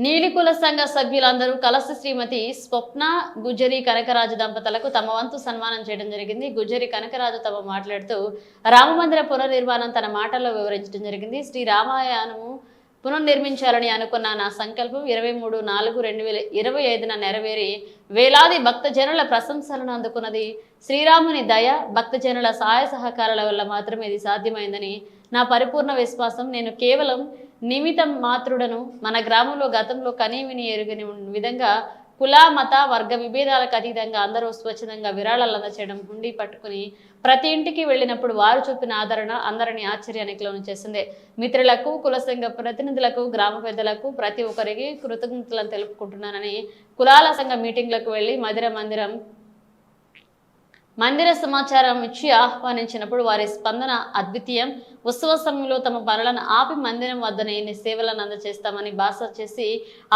నీలికుల సంఘ సభ్యులందరూ కలసి శ్రీమతి స్వప్న గుజ్జరి కనకరాజు దంపతులకు తమ వంతు సన్మానం చేయడం జరిగింది. గుజ్జరి కనకరాజు తమ మాట్లాడుతూ రామమందిర పునర్నిర్మాణం తన మాటల్లో వివరించడం జరిగింది. శ్రీ రామాయణము పునర్నిర్మించాలని అనుకున్న నా సంకల్పం 23/4/2025 నెరవేరి వేలాది భక్తజనుల ప్రశంసలను అందుకున్నది. శ్రీరాముని దయ భక్తజనుల సహాయ సహకారాల వల్ల మాత్రమే ఇది సాధ్యమైందని నా పరిపూర్ణ విశ్వాసం. నేను కేవలం నిమితం మాత్రుడను. మన గ్రామంలో గతంలో కనీవిని ఎరుగని విధంగా కుల మత వర్గ విభేదాలకు అతీతంగా అందరూ స్వచ్ఛందంగా విరాళాలు అందచేయడం, హుండీ పట్టుకుని ప్రతి ఇంటికి వెళ్ళినప్పుడు వారు చూపిన ఆదరణ అందరినీ ఆశ్చర్యానికి లోను చేసింది. మిత్రులకు, కుల సంఘ ప్రతినిధులకు, గ్రామ పెద్దలకు ప్రతి ఒక్కరికి కృతజ్ఞతలను తెలుపుకుంటున్నానని కులాల సంఘ మీటింగ్లకు వెళ్లి మందిర సమాచారం ఇచ్చి ఆహ్వానించినప్పుడు వారి స్పందన అద్వితీయం. ఉత్సవ సమయంలో తమ పనులను ఆపి మందిరం వద్దనే సేవలను అందజేస్తామని భాష చేసి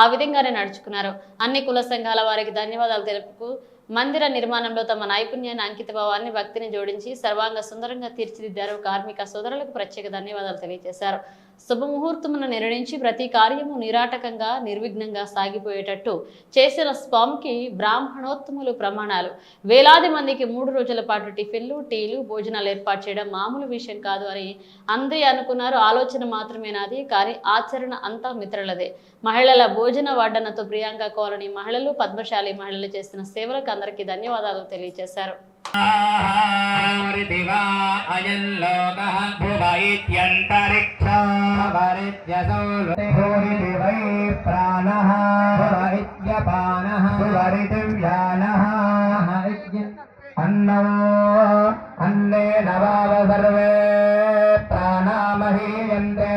ఆ విధంగానే నడుచుకున్నారు. అన్ని కుల సంఘాల వారికి ధన్యవాదాలు తెలుపుతూ మందిర నిర్మాణంలో తమ నైపుణ్యాన్ని, అంకిత భావాన్ని, భక్తిని జోడించి సర్వాంగ సుందరంగా తీర్చిదిద్దారు. కార్మిక సోదరులకు ప్రత్యేక ధన్యవాదాలు తెలియజేశారు. శుభముహూర్తమును నిర్ణయించి ప్రతి కార్యము నిరాటకంగా నిర్విఘ్నంగా సాగిపోయేటట్టు చేసిన స్వామికి బ్రాహ్మణోత్తములు ప్రమాణాలు. వేలాది మందికి 3 రోజుల పాటు టిఫిన్లు, టీలు, భోజనాలు ఏర్పాటు చేయడం మామూలు విషయం కాదు అని అందరూ అనుకున్నారు. ఆలోచన మాత్రమే నాది, కానీ ఆచరణ అంతా మిత్రులదే. మహిళల భోజన వడ్డనతో ప్రియాంక కాలనీ మహిళలు, పద్మశాలి మహిళలు చేసిన సేవలకు అందరికీ ధన్యవాదాలు తెలియజేశారు. अन्ने नवाव सर्वे प्राणामहीयन्ते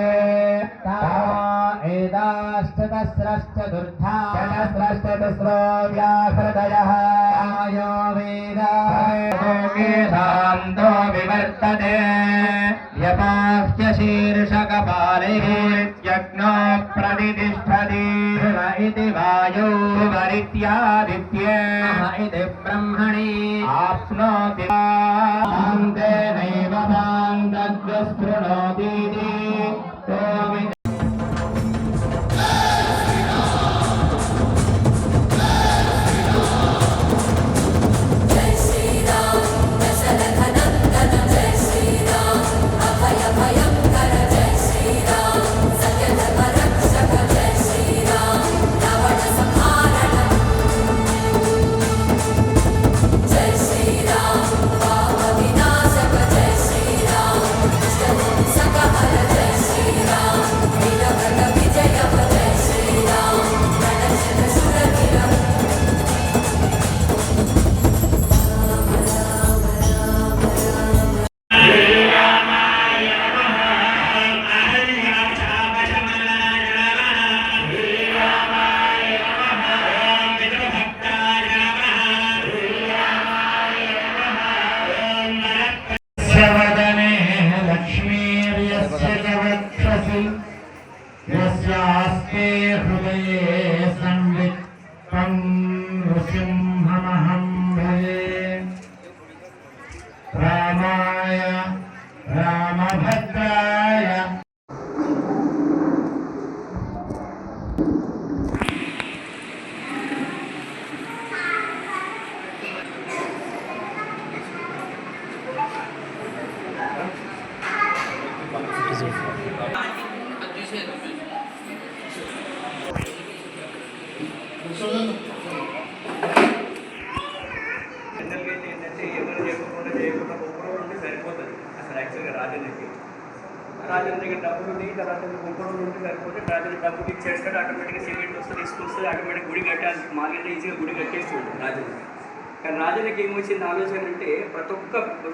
एदाश्चतस्रश्चतुर्धा व्याहृदयः आयो वेदान्तो विवर्तते यपास्य शीर्षकपालैः यज्ञो प्रतिष्ठति इति वायो वरित्यादित्ये इति ब्रह्मणि आप्नोति नैव स्पृणोतीति यस्यास्ते हृदये संवित्तं नृसिंहमहं भजे रामाय रामभद्राय రాజన్ దగ్గర డబ్బులు ఉన్నాయి, తర్వాత గుంపులు ఉంటే సరిపోతే రాజన్ డబ్బులు ఇచ్చేస్తాడు, ఆటోమేటిక్గా సిమెంట్ వస్తుంది, తీసుకొస్తుంది, ఆటోమేటిక్ గుడి కట్టాలి. మార్కెట్లో ఈజీగా గుడి కట్టేస్తుంది రాజన్. కానీ రాజన్కి ఏమొచ్చింది ఆలోచన అంటే ప్రతి ఒక్క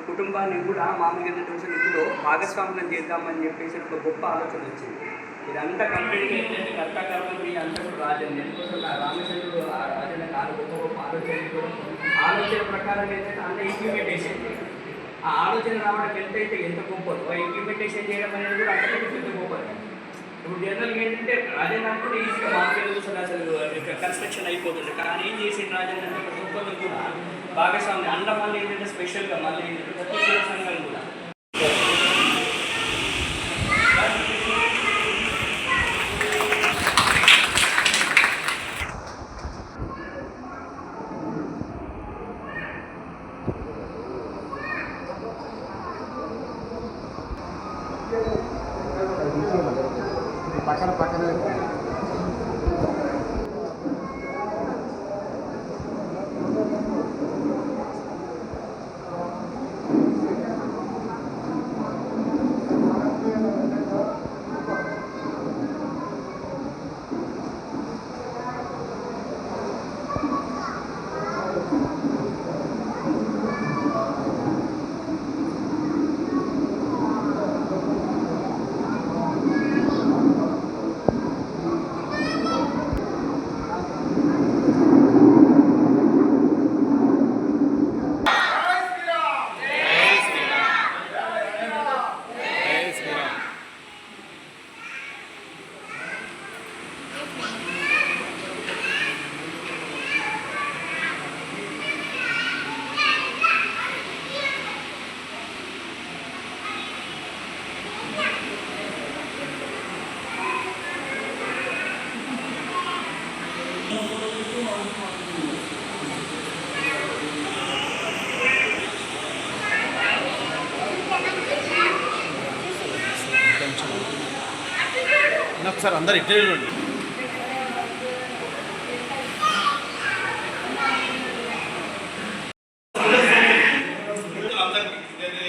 కుటుంబాన్ని కూడా మామూలుగా ఇందులో భాగస్వామ్యం చేద్దామని చెప్పేసి ఒక గొప్ప ఆలోచన వచ్చింది. ఇదంతా కంప్లీట్గా ఏంటంటే కర్తాకర్మని అంతా కూడా రాజన్ ఎందుకోసం రామచంద్రుడు ఆ రాజన్ గొప్ప గొప్ప ఆలోచన ప్రకారం ఏంటంటే అంతా ఇంప్లిమెంటేషన్. ఆ ఆలోచన రావడం ఎంత గొప్పదో ఇంప్లిమెంటేషన్ చేయడం అనేది కూడా అంతకంటే పెద్ద గొప్పది. ఇప్పుడు జనరల్గా ఏంటంటే రాజన్ అంటే ఈజీగా మార్కెట్ అసలు కన్స్ట్రక్షన్ అయిపోతుంది. కానీ ఏం చేసిన రాజన్ అంటే ప్రతి ఒక్కరు కూడా భాగస్వామ్యం అండ మళ్ళీ ఏంటంటే స్పెషల్గా మళ్ళీ ఏంటంటే ప్రతి సంఘాలు కూడా ఒకసారి అందరు ఇట్లే చూడండి.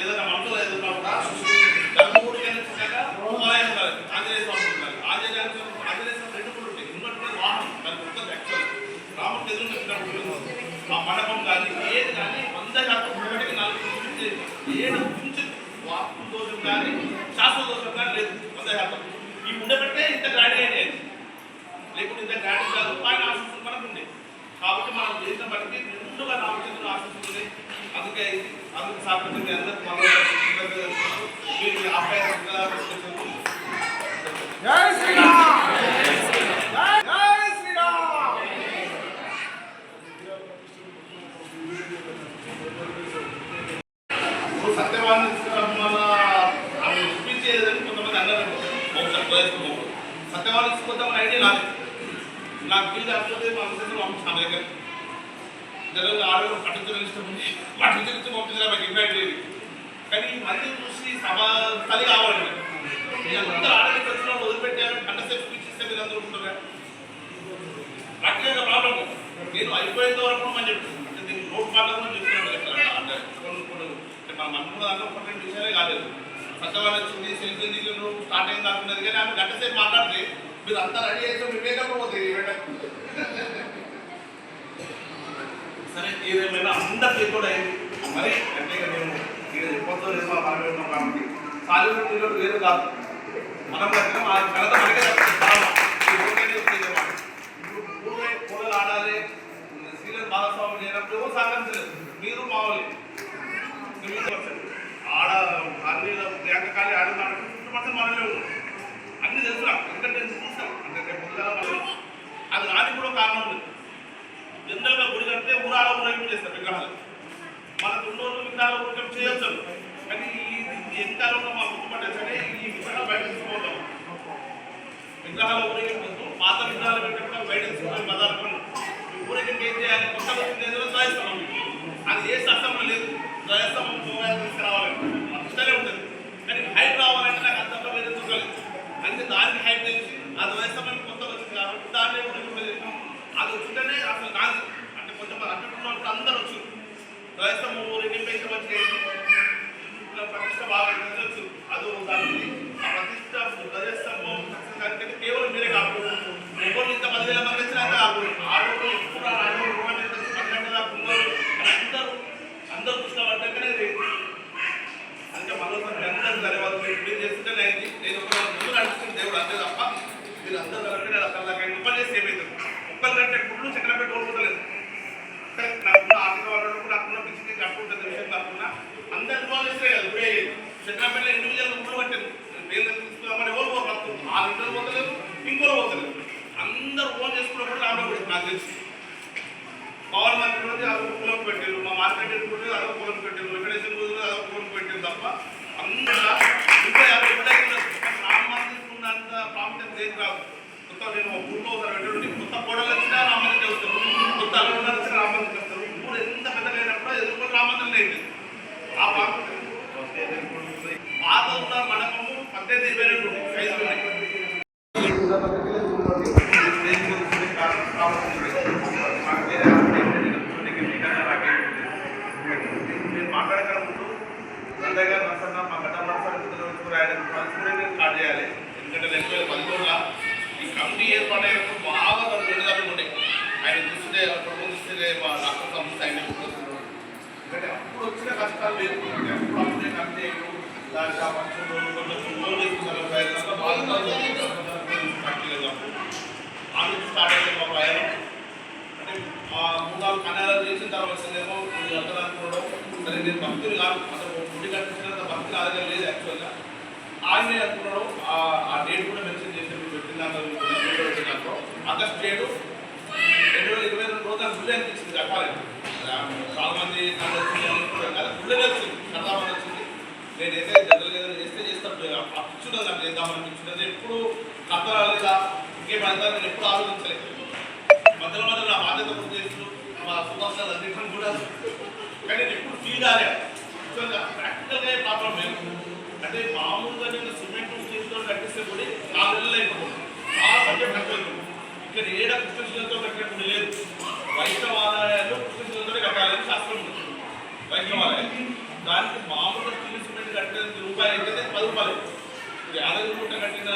ఏదైనా మనసులో ఏదైనా కూడా ధర్మూడికైనా చిన్నగా ఉపాయం ఉండాలి. ఆంజనేయ స్వామి ఉండాలి. ఆంజనేయ స్వామి రెండు కూడా ఉంటాయి. ఉన్నటువంటి వాహనం దానికి ఉంటుంది. యాక్చువల్ రాముడు ఎదురు వచ్చినప్పుడు ఆ మండపం కానీ ఏది కానీ 100% ఉన్నప్పటికీ 7 నుంచి వాస్తు దోషం కానీ శాస్త్ర దోషం కానీ లేదు. 100% ఈ ఉండబట్టే ఇంత గ్రాండ్ అయ్యేది. లేకుంటే ఇంత గ్రాండ్ కాదు. ఆయన ఆశిస్తులు మనకు ఉంది కాబట్టి మనం చేసిన బట్టి ముందుగా రామచంద్రుడు ఆశిస్తుంది. అందుకే సాక్షాత్గా అందరూ మీరు అబ్బాయి జై శ్రీరామ్ జై శ్రీరామ్. సత్యవాన్ చూపించేదని కొంతమంది అన్నారు. సత్యవాన్ తీసుకొద్దామని ఐడియా నాకు వీలు కాకపోతే మా మిస్సెస్ పంపించాను దగ్గర జనరల్గా ఆడవాళ్ళు పట్టించడం ఇష్టం ఉంది. పట్టించి పంపించడం మాకు ఇన్వైట్ లేదు. కానీ మంది చూసి తల్లి కావాలండి. అందరూ ఆడవాళ్ళకి వచ్చిన వదిలిపెట్టారు. గంటసేపు స్పీచ్ ఇస్తే మీరు అందరూ ఉంటున్నారు. ప్రాక్టికల్గా ప్రాబ్లం నేను అయిపోయేంత వరకు అని చెప్తున్నాను. అంటే దీనికి నోట్ మాట్లాడమని చెప్తున్నాను. అంటే మనం అనుకున్న దాంట్లో 1-2 విషయాలే కాలేదు. సత్యవాన్ వచ్చింది, సెల్ఫీ దిగులు స్టార్ట్ అయింది అనుకున్నది. కానీ ఆమె గంటసేపు మాట్లాడితే మీరు అంతా రెడీ అయితే వివేకపోతుంది. సరే ఏదేమైనా అందరికీ కూడా అయింది. మరి అంటే మేము ఇక్కడ చెప్పొద్దు లేదు మనం ఉన్నాం కాబట్టి సాలిడ్ వేరు కాదు. మనం ఆ ఘనత మనకే పూలలు ఆడాలి. శ్రీలంక భాగస్వామి లేనప్పుడు ఎవరు సహకరించలేదు. మీరు మామూలు ఆడ ఆర్మీలో ప్రియాంక ఖాళీ ఆడుతున్నాడు. 50% మనలో అన్ని తెలుసు నాకు. ఎందుకంటే నేను చూస్తాను. అంటే అది రాని కూడా కారణం లేదు. జనరల్గా గుడి కడితే ఊరాల ఊరేగింపు చేస్తారు విగ్రహాలు. మనకు 2 రోజులు విగ్రహాల ఊరేగింపు చేయొచ్చు. కానీ ఎంత మా గుర్తుపట్టే సరే ఈ విగ్రహాలు బయట తీసుకుపోతాం. విగ్రహాల ఊరేగింపు పాత విగ్రహాలు పెట్టకుండా బయట తీసుకుని బదాలకు ఊరేగింపు ఏం చేయాలి? కొత్తగా వచ్చింది ఏదో ధ్వజస్తంభం. అది ఏ శాస్త్రంలో లేదు. ధ్వజస్తంభం తీసుకురావాలంటే నాకు ఇష్టమే ఉంటుంది. కానీ హైట్ రావాలంటే నాకు అంత వేరే చూడాలి. అంటే దానికి హైట్ తెలిసి ఆ ధ్వజస్తంభం కొత్తగా వచ్చింది కాబట్టి దాన్ని ఊరేగింపు చేసినాం. అది వచ్చిందనే అసలు కాదు. అంటే కొంచెం అడ్డుకున్నప్పుడు అందరూ వచ్చు. ధ్వజస్తంభం ఊరేగింపు వచ్చి ప్రతిష్ట బాగా వచ్చు. అది దానికి ఆ ప్రతిష్ట ధ్వజస్తంభం దానికంటే కేవలం మీరే కాదు. ఎవరు ఇంత 10,000 మంది వచ్చినాక ఆడవాళ్ళు ఎప్పుడు ఆడవాళ్ళు అందరూ కృష్ణపడ్డాకనే అంటే మరోసారి అందరూ ధన్యవాదాలు. మీరు చేస్తుంటే అయింది. నేను ఒక ముందు నడుస్తుంది దేవుడు అంతే తప్ప మీరు అందరూ కలిపి అక్కడ ముప్పలు చేసి ఏమవుతుంది. ముప్పలు కంటే గుడ్లు చక్కెర పెట్టి ఓడిపోతలేదు. నాకున్న ఆర్థిక వాళ్ళు నాకున్న పిచ్చికి కట్టుకుంటుంది విషయం కాకుండా అందరూ ఇన్వాల్వ్ చేస్తే కదా ఇప్పుడే చక్కెర పెట్టి ఇండివిజువల్ గుడ్లు పట్టారు. పేర్లు తీసుకున్నామని ఎవరు పోతారు. 6 ఇంట్లో పోతలేదు, ఇంకోరు పోతలేదు. అందరూ ఫోన్ చేసుకున్నప్పుడు రావడం నాకు తెలిసి పవన్ మంత్రి రోజు అదొక పూలకు పెట్టారు. మా మార్కెట్ రోజు అదొక పూలకు పెట్టారు. వెంకటేశ్వర రోజు అదొక పూలకు పెట్టారు తప్ప అందరూ 150 రామ మందిరికి ఉన్నంత ప్రాముఖ్యత ఏది రాదు. కొత్త నేను ఊళ్ళో ఒకసారి కొత్త కోడలు వచ్చినా రామందికి వస్తారు. కొత్త అల్లుడు వచ్చినా రామందికి వస్తారు. ఊరు ఎంత పెద్దగా అయినప్పుడు ఎదుర్కొని రామందిరం లేదు. ఆ ప్రాముఖ్యత పాత ఉన్న మండపము 18,22 5 మాట్లాడగలము. అందరిగా నర్సన్న మా గత స్టార్ట్ చేయాలి. ఎందుకంటే 2011లో ఈ కమిటీ ఏర్పాటైనప్పుడు బాగా రెండు ఉండే ఆయన చూస్తే ప్రపోజిస్తే మా డాక్టర్ సంస్థ ఆయన ఎందుకంటే అప్పుడు వచ్చిన కష్టాలు లేదు. అప్పుడే కమిటీ దానికి ఆ పక్షంలో కొంచెం లోన్ చేసుకున్నారు. బాగా ఆ నుంచి స్టార్ట్ అయ్యే మా ప్రయాణం. అంటే 3-4 కన్యాలు చేసిన తర్వాత ఏమో అందరూ అనుకోవడం సరే నేను భక్తులు కాదు. అసలు గుడి కట్టించినంత భక్తి నా దగ్గర లేదు. యాక్చువల్గా ఆయనే అనుకున్నాడు. ఆ డేట్ కూడా మెన్షన్ చేసి పెట్టిన దాంట్లో ఆగస్ట్ 7, 2022 రోజు నాకు గుళ్ళే అనిపించింది కట్టాలని. చాలా మంది కదా గుళ్ళే వచ్చింది. చాలా మంది వచ్చింది. నేనైతే జనరల్గా ఏదైనా చేస్తాను ఆ పిచ్చున్నది నాకు చేద్దామని అనిపించింది. ఎప్పుడు కట్టరా లేదా ఇంకేం అంతా నేను ఎప్పుడు ఆలోచించలేదు. మధ్యలో మధ్యలో నా బాధ్యత గుర్తు చేస్తూ మా సుభాష్ గారు అధ్యక్షులు కూడా కానీ నేను ఎప్పుడు ఫీల్ కాలే ప్రాక్టికల్గా ప్రాబ్లం లేదు అంటే మామూలుగా నేను సిమెంట్ చేతితో కట్టిస్తే కూడా 4 నెలలు అయిపోతుంది చాలా బడ్జెట్ కట్టలేదు ఇక్కడ ఏడ కృష్ణశీలతో కట్టినప్పుడు లేదు వైష్ణవాలయాలు కృష్ణశీలతో కట్టాలని శాస్త్రం ఉంది వైష్ణవాలయం దానికి మామూలుగా స్టీల్ సిమెంట్ కట్టేది రూపాయలు అయితే 10 రూపాయలు యాదగిరిగుట్ట కట్టిన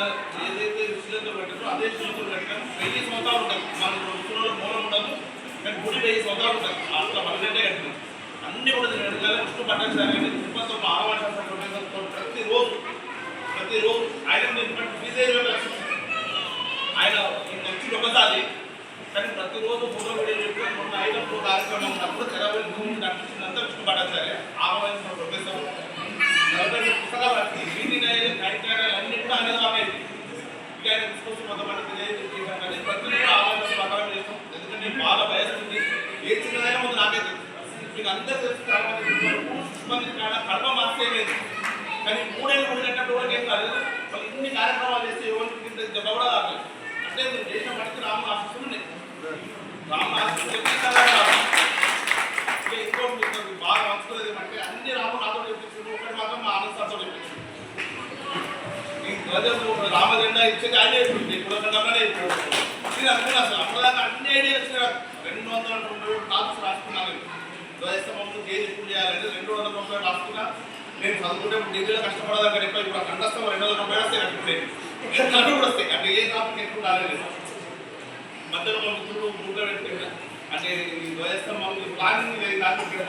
ఏదైతే శిలతో కట్టినో అదే శిలతో కట్టిన 1000 సంవత్సరాలు ఉంటుంది మన ఋషులలో మూలం ఉండదు కానీ గుడి 1000 సంవత్సరాలు ఉంటుంది అట్లా 12 కట్టింది అన్ని కూడా విష్ణు పట్టాచార్య తిరుపతితో మా ఆడవాళ్ళ ప్రొఫెసర్తో ప్రతిరోజు ఆయన ఆయన వచ్చి ఒకసారి కానీ ప్రతిరోజు ఫోటో వీడియో చెప్తే మొన్న ఐదప్పుడు కార్యక్రమం ఉన్నప్పుడు తెరవై భూమి నడిపించినంత విష్ణు పట్టాచార్య ఆడవాళ్ళ ప్రొఫెసర్ పుస్తకాలు అన్ని కూడా అనేది ఆగేది ఇంకా ఆయన తీసుకొచ్చి కొంతమంది తెలియజేసాం కానీ ప్రతిరోజు ఆడవాళ్ళ ప్రకారం చేస్తాం ఎందుకంటే బాగా వయస్తుంది ఏ చిన్నదైనా ముందు నాకైతే మీకు అందరూ తెలుసు చాలా మంది కడప మార్చే లేదు కానీ 3 ఏళ్ళు 3 గంటల కూడా ఏం కాలేదు వాళ్ళు ఇన్ని కార్యక్రమాలు చేస్తే ఎవరికి దెబ్బ కూడా కాలేదు అంటే మీరు చేసిన పనికి రాము ఆశిస్తున్నాయి రాము ఆశిస్తున్నారు ఇంకో బాగా మంచుకునేది అంటే అన్ని రాము నాతో చెప్పించారు ఒకటి మాత్రం మా ఆనంద్ సార్తో చెప్పించారు ప్రజలు రామజెండా ఇచ్చేది ఆయన చెప్పింది కులకండగానే నేను అనుకున్నా అసలు అప్పటిదాకా అన్ని ఐడియా వచ్చిన 220 టాప్స్ రాసుకున్నాను ధ్వజస్తంభంలో కేజీ ఎప్పుడు చేయాలంటే 290 రాసుకున్నా నేను చదువుకుంటే డిగ్రీలో కష్టపడదా కానీ ఇప్పుడు కంఠస్థం 290 వస్తాయి కట్టుకుంటే కూడా వస్తాయి అంటే ఏ టాపిక్ ఎక్కువ రాలేదు మధ్యలో మా మిత్రులు మూడుగా పెట్టుకుంటా అంటే ఈ ధ్వజస్తంభం ప్లానింగ్ లేదు నాకు ఇక్కడ